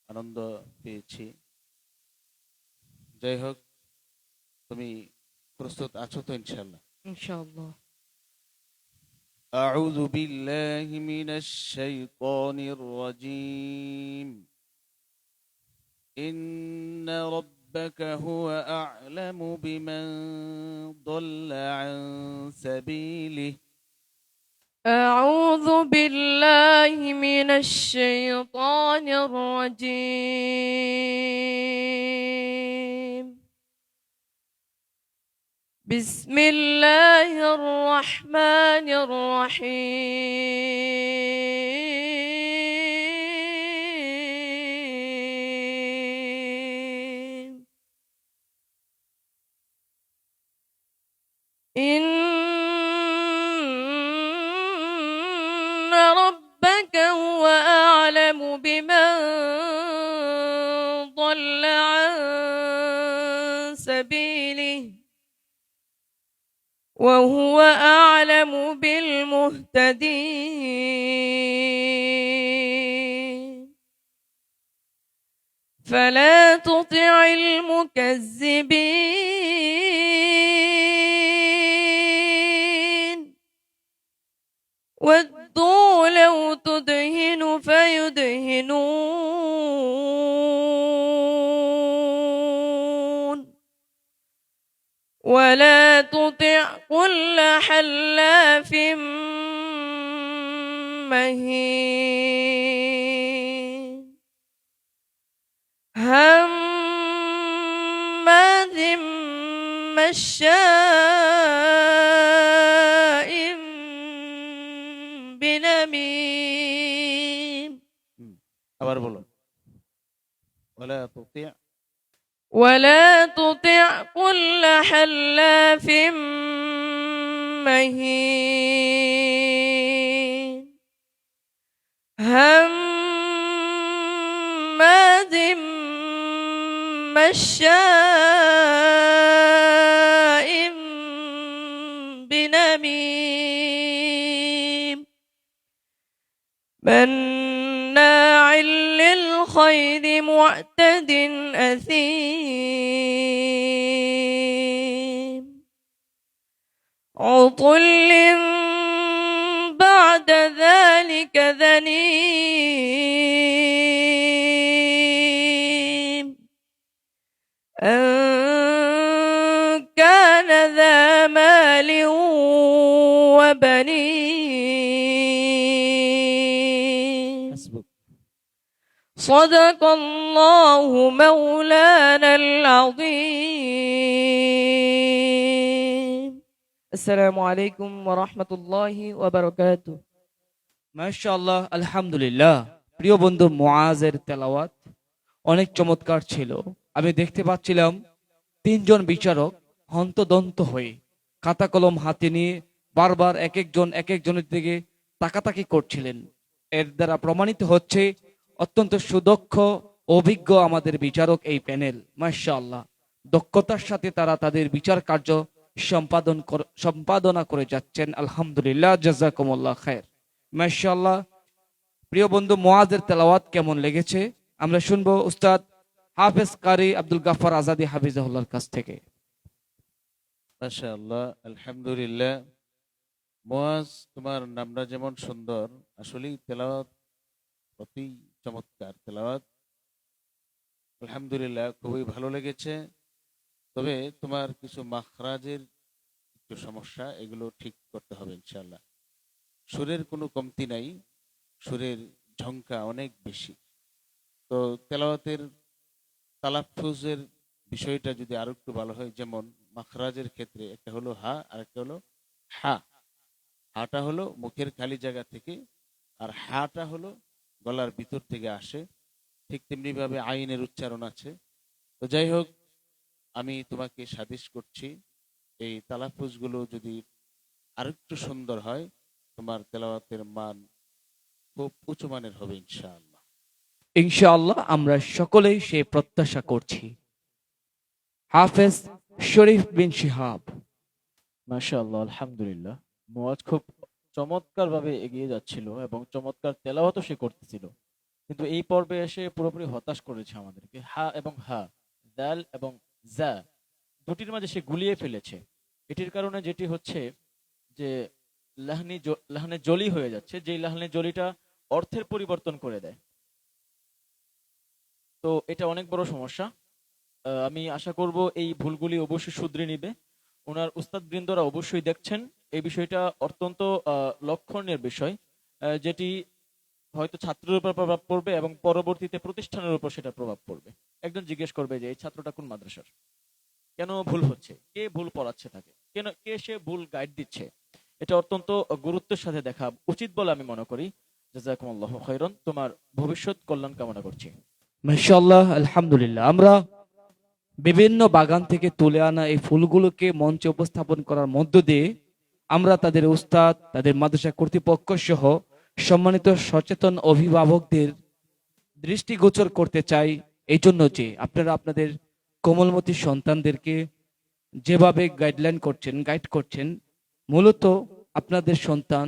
আনন্দ পেয়েছি। যাই হোক, তুমি প্রস্তুত আছো তো ইনশাআল্লাহ?
ইনশাআল্লাহ।
أعوذ بالله من الشيطان الرجيم. إن ربك هو أعلم بمن ضل عن سبيله.
أعوذ بالله من الشيطان الرجيم. بسم الله الرحمن الرحيم. إن ربك هو أعلم بمن ضل عن سبيله وهو أعلم بالمهتدين. فلا تطع المكذبين ودوا لو تدهن فيدهنون ولا تطع كل حلاف مهين هماز مشاء بنميم
আবার বলো,
ولا تطع كل حلاف مهين هماز مشاء بنميم مناع للخير معتد أثيم عطل بعد ذلك ذنيم أن كان ذا مال وبنين صدق الله مولانا العظيم
السلام عليكم ورحمة الله وبركاته
মাশাআল্লাহ, আলহামদুলিল্লাহ। প্রিয় বন্ধু, মুআজের তেলাওয়াত অনেক চমৎকার ছিল। আমি দেখতে পাচ্ছিলাম তিনজন বিচারক হন্তদন্ত হয়ে খাতা কলম হাতে নিয়ে বারবার এক একজনের দিকে তাকাতাকি করছিলেন। এর দ্বারা প্রমাণিত হচ্ছে অত্যন্ত সুদক্ষ অভিজ্ঞ আমাদের বিচারক এই প্যানেল। মাশাআল্লাহ, দক্ষতার সাথে তারা তাদের বিচার কার্য সম্পাদনা করে যাচ্ছেন। আলহামদুলিল্লাহ, জাযাকুমুল্লাহ খায়ের। মাশাআল্লাহ। প্রিয় বন্ধু, মুআজের তেলাওয়াত কেমন লেগেছে আমরা শুনবো উস্তাদ হাফেজ কারি আব্দুল গাফফার আজাদি হাফিজাহুল্লাহর কাছ থেকে।
মাশাআল্লাহ, আলহামদুলিল্লাহ। মুআজ, তোমার নামটা যেমন সুন্দর, আসলেই তেলাওয়াত অতি চমৎকার তেলাওয়াত। আলহামদুলিল্লাহ, খুবই ভালো লেগেছে। তবে তোমার কিছু মাখরাজের একটু সমস্যা, এগুলো ঠিক করতে হবে ইনশাআল্লাহ। সুরের কোনো কমতি নাই, সুরের ঝংকা অনেক বেশি। তো তেলাওয়াতের তালাফফুজের বিষয়টা যদি আরো একটু ভালো হয়, যেমন মাখরাজের ক্ষেত্রে একটা হলো হা আর একটা হলো হা। হাটা হলো মুখের খালি জায়গা থেকে, আর হাটা হলো গলার ভিতর থেকে আসে। ঠিক তেমনি ভাবে আইনের উচ্চারণ আছে। তো যাই হোক, আমি তোমাকে সাজেশ করছি এই তালাফুজগুলো যদি আরেকটু সুন্দর হয়, তোমার তেলাওয়াতের মান খুব উঁচু মানের হবে ইনশাআল্লাহ।
ইনশাআল্লাহ আমরা সকলেই সে প্রত্যাশা করছি। হাফেজ শরীফ বিন শিহাব।
মাশাআল্লাহ, আলহামদুলিল্লাহ। মুআজ খুব চমৎকার ভাবে এগিয়ে যাচ্ছিল এবং চমৎকার তেলাওয়াতও সে করতেছিল, কিন্তু এই পর্বে এসে পুরোপুরি হতাশ করেছে আমাদেরকে। হা এবং হা, দাল এবং জা, দুটির মাঝে সে গুলিয়ে ফেলেছে। এটির কারণে যেটি হচ্ছে যে লাহনে জলি হয়ে যাচ্ছে, যেই লাহনে জলিটা অর্থের পরিবর্তন করে দেয়। তো এটা অনেক বড় সমস্যা। আমি আশা করব এই ভুলগুলি অবশ্যই শুধরে নিবে। ওনার উস্তাদ বৃন্দরা অবশ্যই দেখছেন এই বিষয়টা অত্যন্ত লক্ষণীয় বিষয়, যেটি হয়তো ছাত্রের উপর প্রভাব পড়বে এবং পরবর্তীতে প্রতিষ্ঠানের উপর সেটা প্রভাব পড়বে। একজন জিজ্ঞেস করবে যে এই ছাত্রটা কোন মাদ্রাসার, কেন ভুল হচ্ছে, কে ভুল পড়াচ্ছে তাকে, কে সে ভুল গাইড দিচ্ছে। এটা অত্যন্ত গুরুত্বের সাথে দেখা উচিত বলে আমি মনে করি। জাযাকুমুল্লাহু খাইরান, তোমার ভবিষ্যৎ কল্যাণ কামনা করছি।
মাশাআল্লাহ, আলহামদুলিল্লাহ। আমরা বিভিন্ন বাগান থেকে তুলে আনা এই ফুলগুলোকে মঞ্চে উপস্থাপন করার মধ্য দিয়ে আমরা তাদের উস্তাদ, তাদের মাদ্রাসা কর্তৃপক্ষ সহ সম্মানিত সচেতন অভিভাবকদের দৃষ্টিগোচর করতে চাই। এই জন্য যে আপনারা আপনাদের কোমলমতি সন্তানদেরকে যেভাবে গাইড করছেন, মূলত আপনাদের সন্তান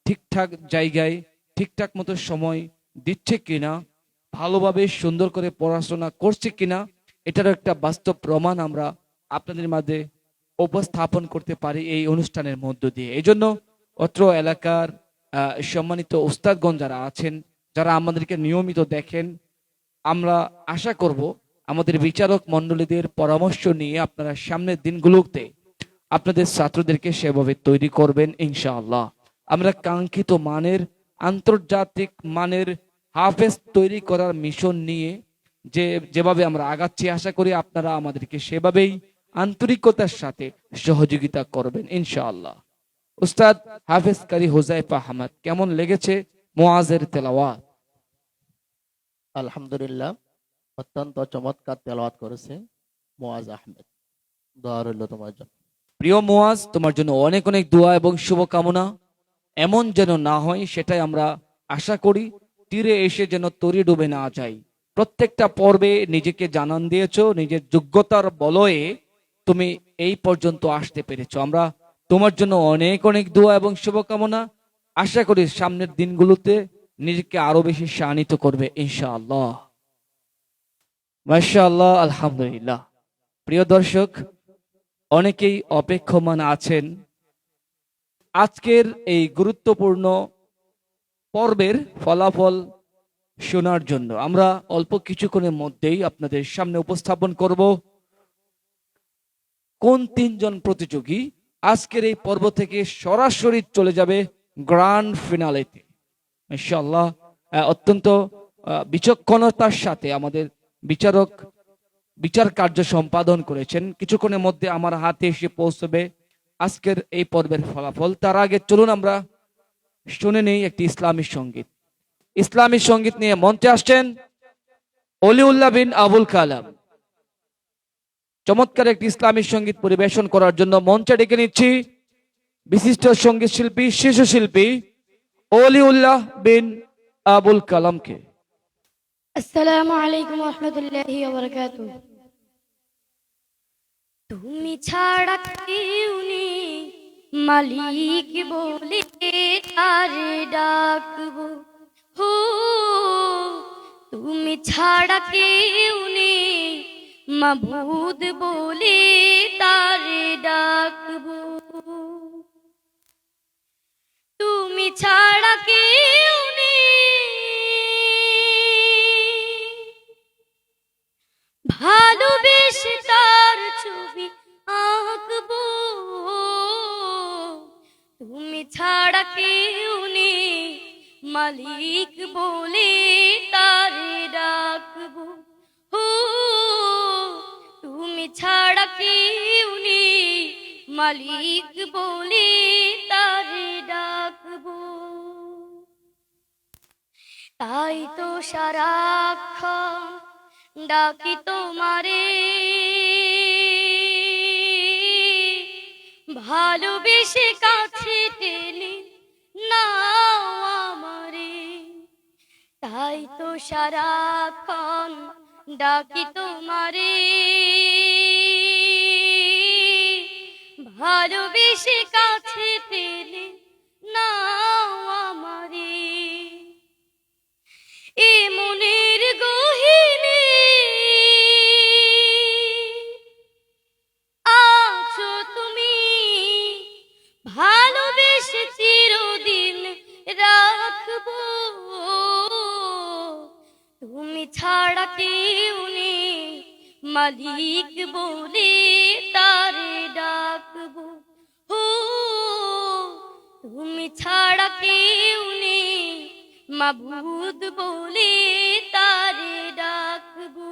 ঠিকঠাক জায়গায় ঠিকঠাক মতো সময় দিচ্ছে কিনা, ভালোভাবে সুন্দর করে পড়াশোনা করছে কিনা, এটারও একটা বাস্তব প্রমাণ আমরা আপনাদের মাঝে উপস্থাপন করতে পারি এই অনুষ্ঠানের মধ্য দিয়ে। এই জন্য অত্র এলাকার সম্মানিত উস্তাদগণ যারা আছেন, যারা আমাদেরকে নিয়মিত দেখেন, আমরা আশা করব আমাদের বিচারক মণ্ডলীদের পরামর্শ নিয়ে আপনারা সামনের দিনগুলোতে আপনাদের ছাত্রদেরকে সেভাবে তৈরি করবেন ইনশাআল্লাহ। আমরা কাঙ্ক্ষিত মানের, আন্তর্জাতিক মানের হাফেজ তৈরি করার মিশন নিয়ে যেভাবে আমরা আগাচ্ছি, আশা করি আপনারা আমাদেরকে সেভাবেই আন্তরিকতার সাথে সহযোগিতা করবেন ইনশাআল্লাহ। উস্তাদ হাফেজ কারি হুজাইফা আহমদ, কেমন লেগেছে মুআজের তেলাওয়াত?
আলহামদুলিল্লাহ, অত্যন্ত চমৎকার তেলাওয়াত করেছে মুআজ আহমেদ। দোয়া রইল তোমার জন্য।
প্রিয় মুআজ, তোমার জন্য অনেক অনেক দোয়া এবং শুভকামনা। এমন যেন না হয় সেটাই আমরা আশা করি। তীরে এসে যেন তরি ডুবে না যায়। প্রত্যেকটা পর্বে নিজেকে জানান দিয়েছো, নিজের যোগ্যতার বলয়ে তুমি এই পর্যন্ত আসতে পেরেছো। আমরা তোমার জন্য অনেক অনেক দোয়া এবং শুভকামনা। আশা করি সামনের দিনগুলোতে নিজেকে আরো বেশি শানিত করবে ইনশাআল্লাহ। মাশাআল্লাহ, আলহামদুলিল্লাহ। প্রিয় দর্শক, অনেকেই অপেক্ষমান আছেন আজকের এই গুরুত্বপূর্ণ পর্বের ফলাফল শোনার জন্য। আমরা অল্প কিছুক্ষণের মধ্যেই আপনাদের সামনে উপস্থাপন করব কোন তিনজন প্রতিযোগী আজকের এই পর্ব থেকে সরাসরি চলে যাবে গ্র্যান্ড ফিনালেতে। ইনশাআল্লাহ অত্যন্ত বিচক্ষণতার সাথে আমাদের বিচারক বিচার কার্য সম্পাদন করেছেন। কিছুক্ষণের মধ্যে আমার হাতে এসে পৌঁছবে আজকের এই পর্বের ফলাফল। তার আগে চলুন আমরা শুনে নেই একটি ইসলামী সঙ্গীত। ইসলামী সঙ্গীত নিয়ে মঞ্চে আসছেন অলিউল্লাহ বিন আবুল কালাম। চমৎকার একটি ইসলামী সঙ্গীত পরিবেশন করার জন্য মঞ্চে ডেকে নিচ্ছি বিশিষ্ট সঙ্গীত শিল্পী, শিশু শিল্পী অলিউল্লাহ বিন আবুল কালামকে।
আসসালামু আলাইকুম ওয়া রাহমাতুল্লাহি ওয়া বারাকাতুহু। তুমি ছাড়া কেউ নেই, মালিক বলে তারে ডাকবো। হো, তুমি ছাড়া কেউ নেই, মাবুদ বলে তারে ডাকবো। তুমি ছাড়া কেউ নেই, ভালোবেসে তার ছবি আঁকবো। তুমি ছাড়া কেউ নেই, মালিক বলে তারে ডাকবো। হো, তুমি ছাড়া কেউ নেই, মালিক বলে তারে ডাকবো। তাই তো সারাক্ষণ ডাকি তোমারে, ভালোবেসে কাছে টেনে নাও আমারে। তাই তো সারাক্ষণ ডাকি তোমারে, ভালোবেসে কাছে টেনে নাও আমারে। এ মনের গহীনে আছো তুমি, ভালোবেসে চিরদিন রাখবো। তুমি ছাড়া কেউ নেই, মালিক বলে তারে ডাকবো। হো, তুমি ছাড়া কেউ নেই, মাবুদ বলে তারে ডাকবো।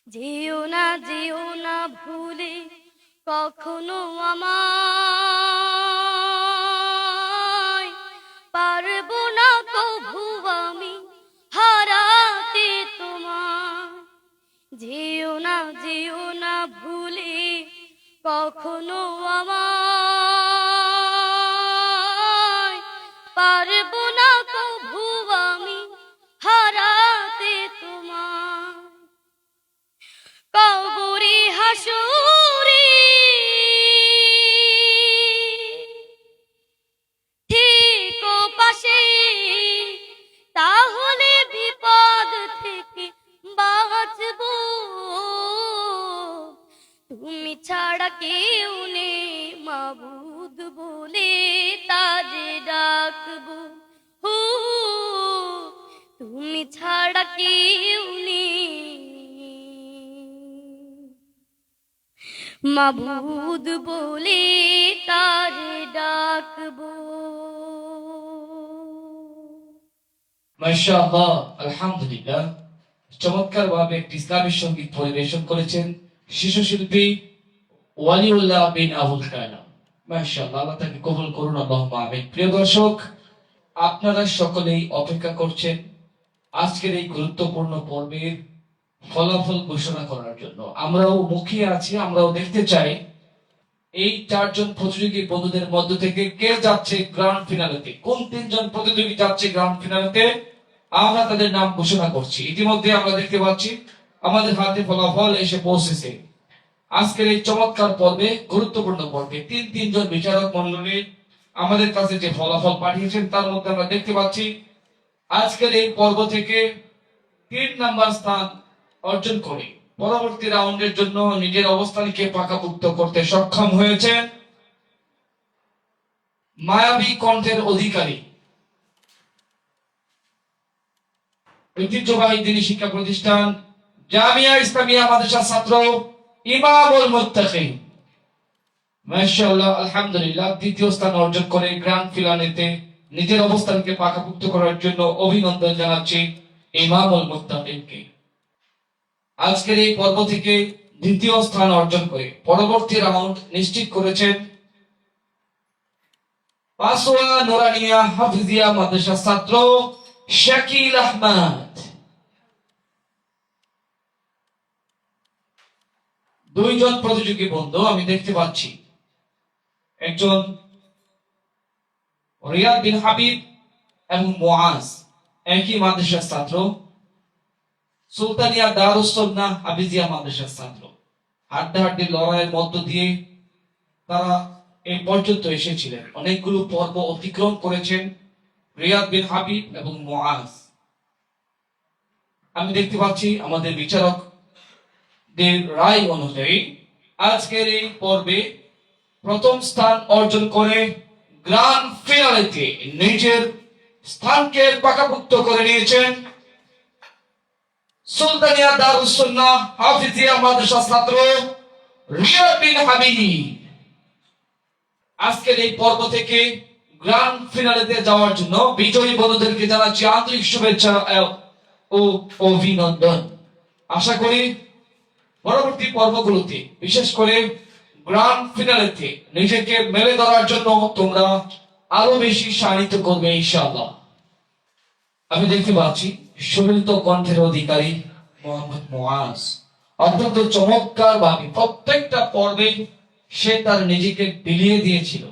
যেও না ভুলে কখনো আমায়, পারবো না কভু আমি হারাতে তোমায়। যেও না ভুলে কখনো আমায়, পারবো না কভু আমি হারাতে তোমায়। কবরে হাসরে থেকো পাশে, তাহলে বিপদ থেকে বাঁচবো। তুমি ছাড়া কেউ নেই, মাবুদ বলে তার মাবুদ বলে তার ডাকবো।
মাশাআল্লাহ, আলহামদুলিল্লাহ। চমৎকার ভাবে একটি ইসলামী সঙ্গীত পরিবেশন করেছেন শিশু শিল্পী ওয়ালিউল্লাহ বিন আবুল কালাম। মাশাআল্লাহ, আল্লাহ তাকে কবুল করুন, আল্লাহুম্মা আমিন। প্রিয় দর্শক, আপনারা সকলেই অপেক্ষা করছেন আজকের এই গুরুত্বপূর্ণ পর্বের ফলাফল ঘোষণা করার জন্য। আমরাও মুখিয়ে আছি, আমরাও দেখতে চাই এই 4 জন প্রতিযোগী বন্ধুদের মধ্য থেকে কে যাচ্ছে গ্র্যান্ড ফিনালেতে, কোন 3 জন প্রতিযোগী যাচ্ছে গ্র্যান্ড ফিনালেতে, আমরা তাদের নাম ঘোষণা করছি। ইতিমধ্যে আমরা দেখতে পাচ্ছি আমাদের হাতে ফলাফল এসে পৌঁছেছে। আজকের এই চমৎকার পর্বে, গুরুত্বপূর্ণ পর্বে 3 জন বিচারক মণ্ডলী আমাদের কাছে যে ফলাফল পাঠিয়েছেন তার মধ্যে আমরা দেখতে পাচ্ছি আজকের এই পর্ব থেকে 3 নাম্বার স্থান অর্জন করে পরবর্তী রাউন্ডের জন্য নিজের অবস্থানকে পাকাপোক্ত করতে সক্ষম হয়েছেন মায়াবী কণ্ঠের অধিকারী, ঐতিহ্যবাহী দিনী শিক্ষা প্রতিষ্ঠান জামিয়া ইসলামিয়া মাদ্রাসার ছাত্র ইমামুল মুত্তাকিন। মাশাআল্লাহ, আলহামদুলিল্লাহ, 2য় স্থান অর্জন করে গ্র্যান্ড ফিনালেতে নিজের অবস্থানকে পাকাপোক্ত করার জন্য অভিনন্দন জানাচ্ছি ইমামুল মুত্তাকিনকে। আজকের এই পর্ব থেকে 2য় স্থান অর্জন করে পরবর্তী রাউন্ড নিশ্চিত করেছেন পাসোয়া নুরানিয়া হাফিজিয়া মাদ্রাসার ছাত্র শাকিল আহমদ। 2 জন প্রতিযোগী বন্ধু আমি দেখতে পাচ্ছি, একজন রিয়াদ বিন হাবিব এবং মুআজ, একই মাদ্রাসার ছাত্র, সুলতানিয়া দারুস সুন্নাহ হাফিজিয়া মাদ্রাসার ছাত্র। হাড্ডাহাড্ডি লড়াইয়ের মধ্য দিয়ে তারা এই পর্যন্ত এসেছিলেন, অনেকগুলো পর্ব অতিক্রম করেছেন রিয়াদ বিন হাবিব এবং মুআজ। আমি দেখতে পাচ্ছি আমাদের বিচারকদের রায় অনুযায়ী আজকের এই পর্বে প্রথম স্থান অর্জন করে গ্র্যান্ড ফিনালেতে নিজের স্থানকে পাকাপোক্ত করে নিয়েছেন সুলতানিয়া দারুস সুন্নাহ হাফিজিয়া মাদ্রাসার ছাত্র রিয়াদ বিন হাবিব। আজকের এই পর্ব থেকে গ্র্যান্ড ফিনালেতে যাওয়ার জন্য বিজয়ী বন্ধুদেরকে জানাচ্ছি আন্তরিক শুভেচ্ছা ও অভিনন্দন। আশা করি পরবর্তী পর্বগুলোতে, বিশেষ করে গ্র্যান্ড ফিনালেতে নিজেকে মেলে ধরার জন্য তোমরা আরো বেশি শানিত করবে ইনশাআল্লাহ। আমি দেখতে পাচ্ছি সুরিত কণ্ঠের অধিকারী মোহাম্মদ মুআজ অত্যন্ত চমৎকার ভাবে প্রত্যেকটা পর্বে সে তার নিজেকে বিলিয়ে দিয়েছিল।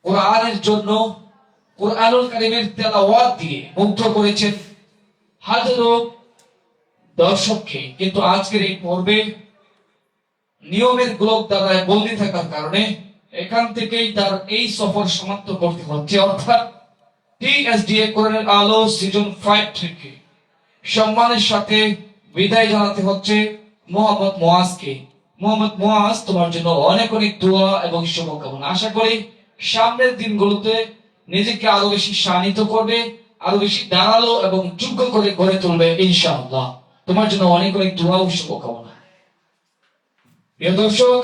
কোরআনের জন্য কোরআনুল কারীমের তেলাওয়াত দিয়ে মুগ্ধ করেছেন হাজারো দর্শককে। কিন্তু আজকের এই পর্বে নিয়মের গোলক দ্বারা বন্দী থাকার কারণে এখান থেকেই তার এই সফর সমাপ্ত করতে হচ্ছে, অর্থাৎ টিএসডিএ কোরআনের আলো সিজন 5 থেকে সম্মানের সাথে বিদায় জানাতে হচ্ছে মোহাম্মদ মুআজকে। মোহাম্মদ মুআজ, তোমার জন্য অনেক অনেক দোয়া এবং শুভকামনা। আশা করি সামনের দিনগুলোতে নিজেকে আরো বেশি শানিত করবে, আরো বেশি দাঁড়ালো এবং যোগ্য করে গড়ে তুলবে ইনশাআল্লাহ। তোমার জন্য অনেক অনেক দোয়া ও শুভকামনা। প্রিয় দর্শক,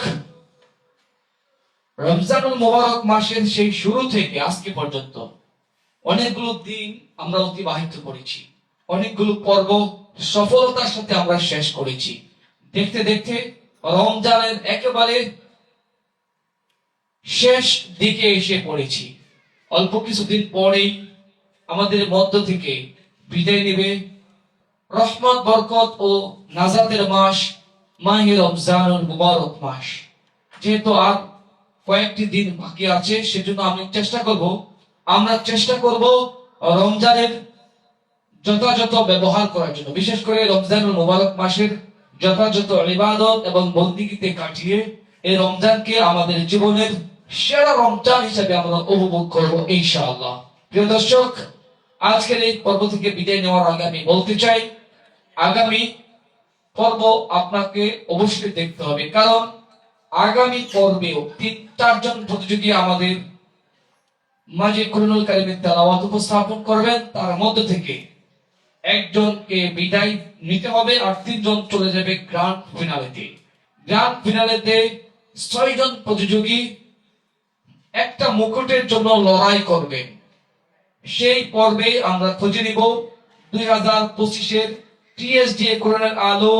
রমজানুল মুবারক মাসের সেই শুরু থেকে আজকে পর্যন্ত অনেকগুলো দিন আমরা অতিবাহিত করেছি, অনেকগুলো পর্ব সফলতার সাথে আমরা শেষ করেছি। দেখতে দেখতে রমজানের একেবারে শেষ দিকে এসে পড়েছি। অল্প কিছুদিন পরেই আমাদের মধ্য থেকে বিদায় নেবে রহমত, বরকত ও নাজাতের মাস মাহে রমজানুল মুবারক মাস। যেহেতু আর কয়েকটি দিন বাকি আছে, সেজন্য আমরা চেষ্টা করব রমজানের যথাযথ ব্যবহার করার জন্য, বিশেষ করে রমজানুল মুবারক মাসের যথাযথ ইবাদত এবং বন্দেগীতে কাটিয়ে এই রমজানকে আমাদের জীবনের সেরা রমজান হিসেবে আমরা উপভোগ করব ইনশাআল্লাহ। প্রিয় দর্শক, আজকের এই পর্ব থেকে বিদায় নেওয়ার আগে আমি বলতে চাই, আগামী পর্ব আপনাকে অবশ্যই দেখতে হবে, কারণ আগামী পর্বেও 3-4 জন প্রতিযোগী আমাদের মাঝে কোরআনুল কারীমের তেলাওয়াত উপস্থাপন করবেন। তার মধ্য থেকে একজনকে বিদায় নিতে হবে আর 3 জন চলে যাবে গ্র্যান্ড ফিনালেতে। গ্র্যান্ড ফিনালেতে 6 জন প্রতিযোগী একটা মুকুটের জন্য লড়াই করবেন। সেই পর্বে আমরা খুঁজে নিব 2025-এর TSDA কোরআনের আলো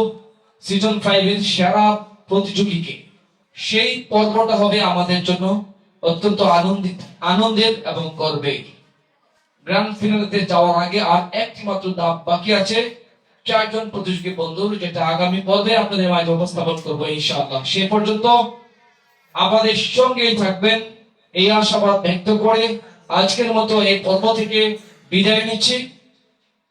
সিজন 5 এর সেরা প্রতিযোগীকে। সেই পর্বটা হবে আমাদের জন্য অত্যন্ত আনন্দের এবং গর্বের। গ্র্যান্ড ফিনালেতে যাওয়ার আগে আর একটি মাত্র ধাপ বাকি আছে, 4 জন প্রতিযোগী বন্ধুর, যেটা আগামী পর্বে আপনাদের মাঝে উপস্থাপন করবো ইনশাআল্লাহ। সে পর্যন্ত আমাদের সঙ্গেই থাকবেন এই আশাবাদ ব্যক্ত করে আজকের মতো এই পর্ব থেকে বিদায় নিচ্ছি।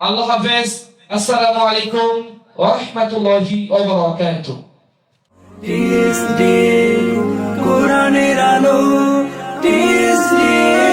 আল্লাহ হাফেজ। আসসালামু আলাইকুম ওয়া রাহমাতুল্লাহি ওয়া বারাকাতুহু।
TSDA কোরআনের আলো, TSDA